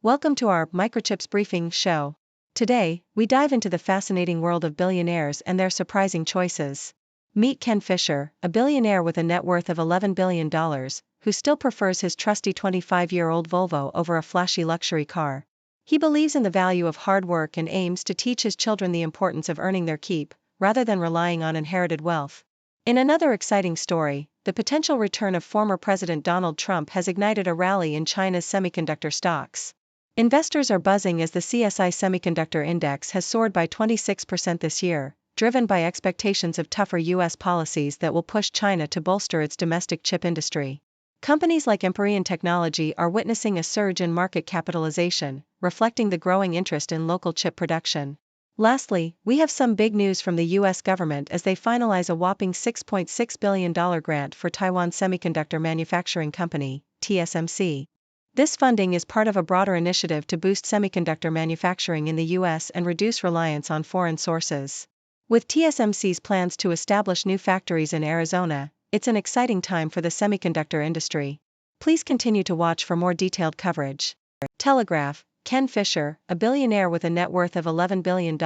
Welcome to our Microchips Briefing show. Today, we dive into the fascinating world of billionaires and their surprising choices. Meet Ken Fisher, a billionaire with a net worth of $11 billion, who still prefers his trusty 25-year-old Volvo over a flashy luxury car. He believes in the value of hard work and aims to teach his children the importance of earning their keep, rather than relying on inherited wealth. In another exciting story, the potential return of former President Donald Trump has ignited a rally in China's semiconductor stocks. Investors are buzzing as the CSI Semiconductor Index has soared by 26% this year, driven by expectations of tougher U.S. policies that will push China to bolster its domestic chip industry. Companies like Empyrean Technology are witnessing a surge in market capitalization, reflecting the growing interest in local chip production. Lastly, we have some big news from the U.S. government as they finalize a whopping $6.6 billion grant for Taiwan Semiconductor Manufacturing Company, TSMC. This funding is part of a broader initiative to boost semiconductor manufacturing in the U.S. and reduce reliance on foreign sources. With TSMC's plans to establish new factories in Arizona, it's an exciting time for the semiconductor industry. Please continue to watch for more detailed coverage. Telegraph, Ken Fisher, a billionaire with a net worth of $11 billion,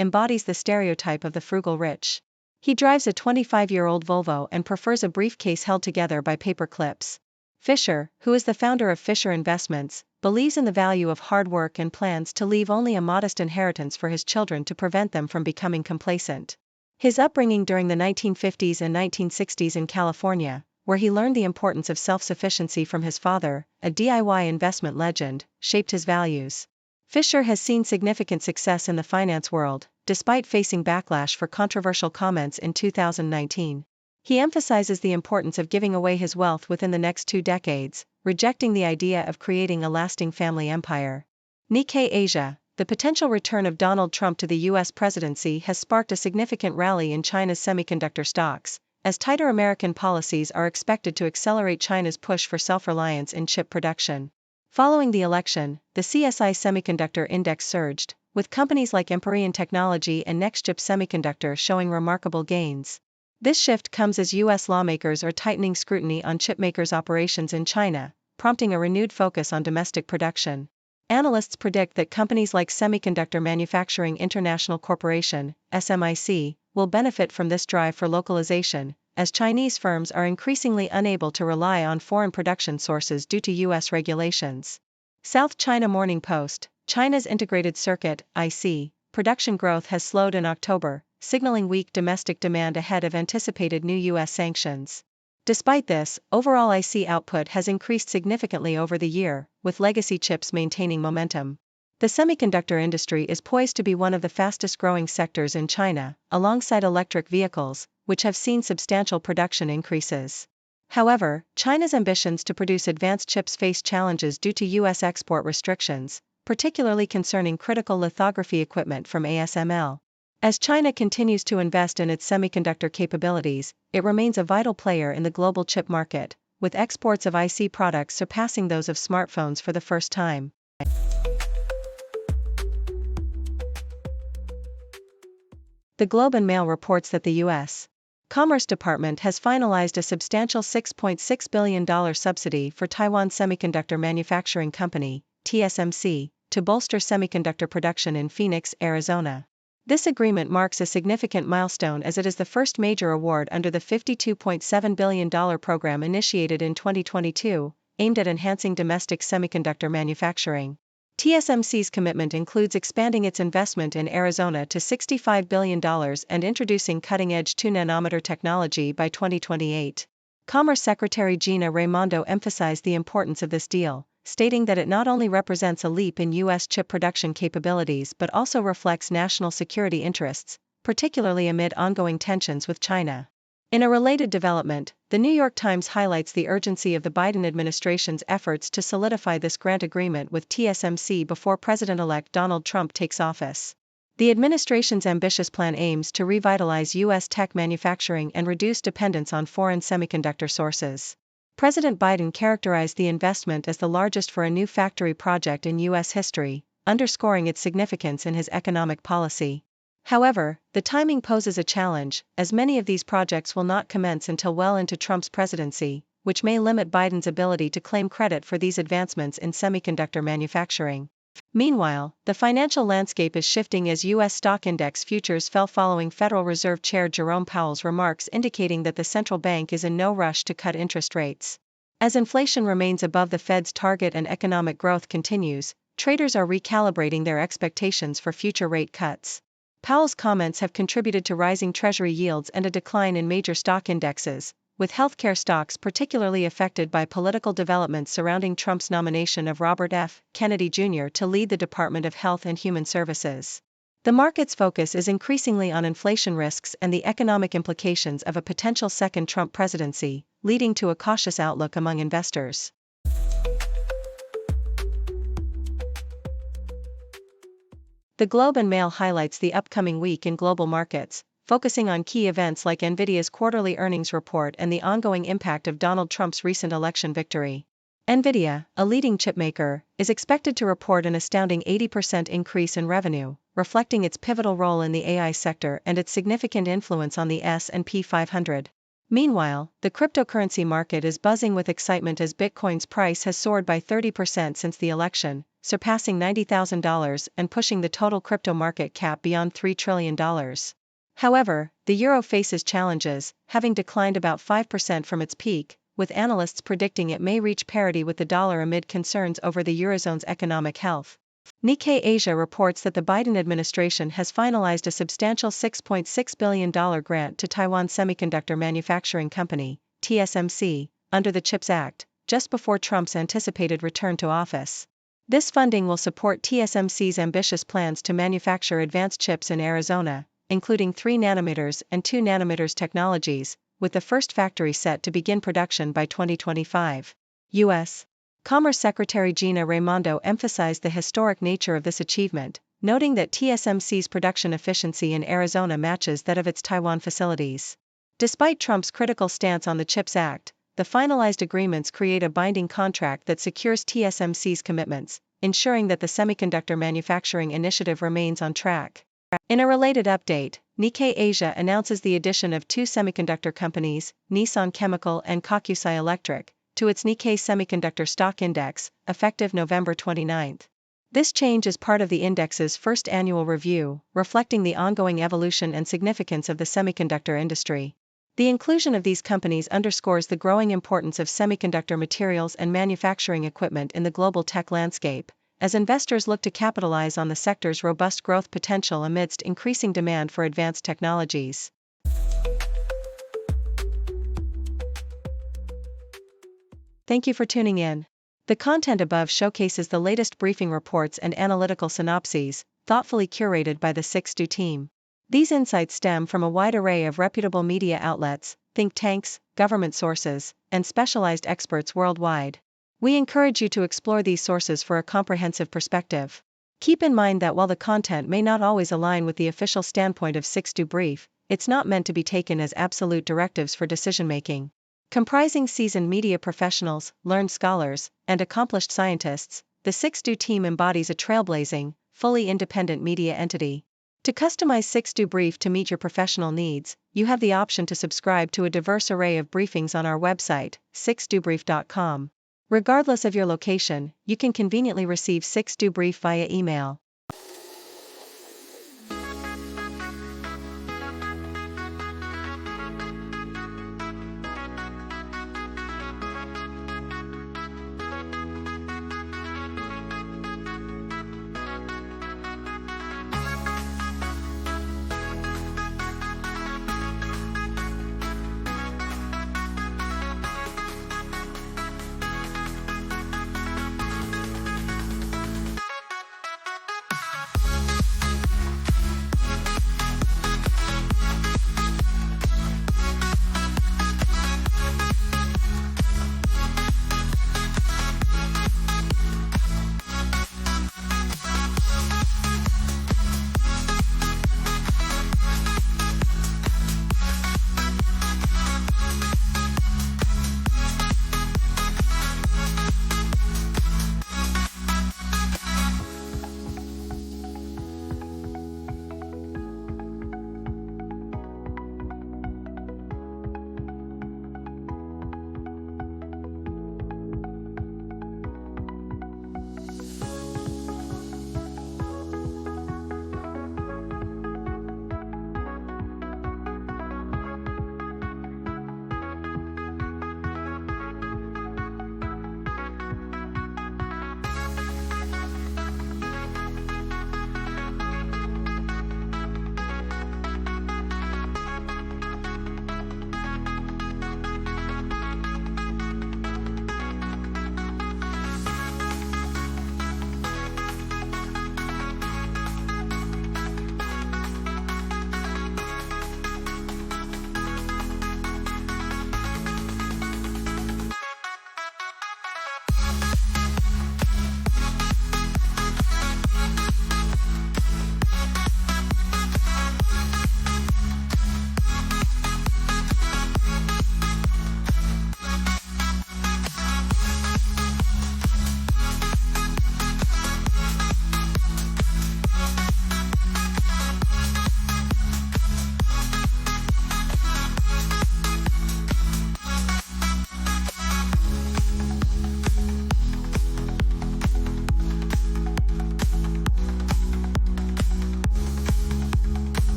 embodies the stereotype of the frugal rich. He drives a 25-year-old Volvo and prefers a briefcase held together by paper clips. Fisher, who is the founder of Fisher Investments, believes in the value of hard work and plans to leave only a modest inheritance for his children to prevent them from becoming complacent. His upbringing during the 1950s and 1960s in California, where he learned the importance of self-sufficiency from his father, a DIY investment legend, shaped his values. Fisher has seen significant success in the finance world, despite facing backlash for controversial comments in 2019. He emphasizes the importance of giving away his wealth within the next 2 decades, rejecting the idea of creating a lasting family empire. Nikkei Asia, the potential return of Donald Trump to the U.S. presidency has sparked a significant rally in China's semiconductor stocks, as tighter American policies are expected to accelerate China's push for self-reliance in chip production. Following the election, the CSI Semiconductor Index surged, with companies like Empyrean Technology and Nextchip Semiconductor showing remarkable gains. This shift comes as U.S. lawmakers are tightening scrutiny on chipmakers' operations in China, prompting a renewed focus on domestic production. Analysts predict that companies like Semiconductor Manufacturing International Corporation, SMIC, will benefit from this drive for localization, as Chinese firms are increasingly unable to rely on foreign production sources due to U.S. regulations. South China Morning Post, China's integrated circuit, IC, production growth has slowed in October, signaling weak domestic demand ahead of anticipated new U.S. sanctions. Despite this, overall IC output has increased significantly over the year, with legacy chips maintaining momentum. The semiconductor industry is poised to be one of the fastest-growing sectors in China, alongside electric vehicles, which have seen substantial production increases. However, China's ambitions to produce advanced chips face challenges due to U.S. export restrictions, particularly concerning critical lithography equipment from ASML. As China continues to invest in its semiconductor capabilities, it remains a vital player in the global chip market, with exports of IC products surpassing those of smartphones for the first time. The Globe and Mail reports that the U.S. Commerce Department has finalized a substantial $6.6 billion subsidy for Taiwan Semiconductor Manufacturing Company, TSMC, to bolster semiconductor production in Phoenix, Arizona. This agreement marks a significant milestone as it is the first major award under the $52.7 billion program initiated in 2022, aimed at enhancing domestic semiconductor manufacturing. TSMC's commitment includes expanding its investment in Arizona to $65 billion and introducing cutting-edge 2-nanometer technology by 2028. Commerce Secretary Gina Raimondo emphasized the importance of this deal, stating that it not only represents a leap in U.S. chip production capabilities but also reflects national security interests, particularly amid ongoing tensions with China. In a related development, the New York Times highlights the urgency of the Biden administration's efforts to solidify this grant agreement with TSMC before President-elect Donald Trump takes office. The administration's ambitious plan aims to revitalize U.S. tech manufacturing and reduce dependence on foreign semiconductor sources. President Biden characterized the investment as the largest for a new factory project in U.S. history, underscoring its significance in his economic policy. However, the timing poses a challenge, as many of these projects will not commence until well into Trump's presidency, which may limit Biden's ability to claim credit for these advancements in semiconductor manufacturing. Meanwhile, the financial landscape is shifting as U.S. stock index futures fell following Federal Reserve Chair Jerome Powell's remarks indicating that the central bank is in no rush to cut interest rates. As inflation remains above the Fed's target and economic growth continues, traders are recalibrating their expectations for future rate cuts. Powell's comments have contributed to rising Treasury yields and a decline in major stock indexes, with healthcare stocks particularly affected by political developments surrounding Trump's nomination of Robert F. Kennedy Jr. to lead the Department of Health and Human Services. The market's focus is increasingly on inflation risks and the economic implications of a potential second Trump presidency, leading to a cautious outlook among investors. The Globe and Mail highlights the upcoming week in global markets, focusing on key events like Nvidia's quarterly earnings report and the ongoing impact of Donald Trump's recent election victory. Nvidia, a leading chipmaker, is expected to report an astounding 80% increase in revenue, reflecting its pivotal role in the AI sector and its significant influence on the S&P 500. Meanwhile, the cryptocurrency market is buzzing with excitement as Bitcoin's price has soared by 30% since the election, surpassing $90,000 and pushing the total crypto market cap beyond $3 trillion. However, the euro faces challenges, having declined about 5% from its peak, with analysts predicting it may reach parity with the dollar amid concerns over the eurozone's economic health. Nikkei Asia reports that the Biden administration has finalized a substantial $6.6 billion grant to Taiwan Semiconductor Manufacturing Company, TSMC, under the CHIPS Act, just before Trump's anticipated return to office. This funding will support TSMC's ambitious plans to manufacture advanced chips in Arizona, including 3 nanometers and 2 nanometers technologies, with the first factory set to begin production by 2025. U.S. Commerce Secretary Gina Raimondo emphasized the historic nature of this achievement, noting that TSMC's production efficiency in Arizona matches that of its Taiwan facilities. Despite Trump's critical stance on the CHIPS Act, the finalized agreements create a binding contract that secures TSMC's commitments, ensuring that the semiconductor manufacturing initiative remains on track. In a related update, Nikkei Asia announces the addition of 2 semiconductor companies, Nissan Chemical and Kokusai Electric, to its Nikkei Semiconductor Stock Index, effective November 29. This change is part of the index's first annual review, reflecting the ongoing evolution and significance of the semiconductor industry. The inclusion of these companies underscores the growing importance of semiconductor materials and manufacturing equipment in the global tech landscape, as investors look to capitalize on the sector's robust growth potential amidst increasing demand for advanced technologies. Thank you for tuning in. The content above showcases the latest briefing reports and analytical synopses, thoughtfully curated by the 6Do team. These insights stem from a wide array of reputable media outlets, think tanks, government sources, and specialized experts worldwide. We encourage you to explore these sources for a comprehensive perspective. Keep in mind that while the content may not always align with the official standpoint of 6Do Brief, it's not meant to be taken as absolute directives for decision-making. Comprising seasoned media professionals, learned scholars, and accomplished scientists, the 6Do team embodies a trailblazing, fully independent media entity. To customize 6Do Brief to meet your professional needs, you have the option to subscribe to a diverse array of briefings on our website, 6dobrief.com. Regardless of your location, you can conveniently receive 6Do Brief via email.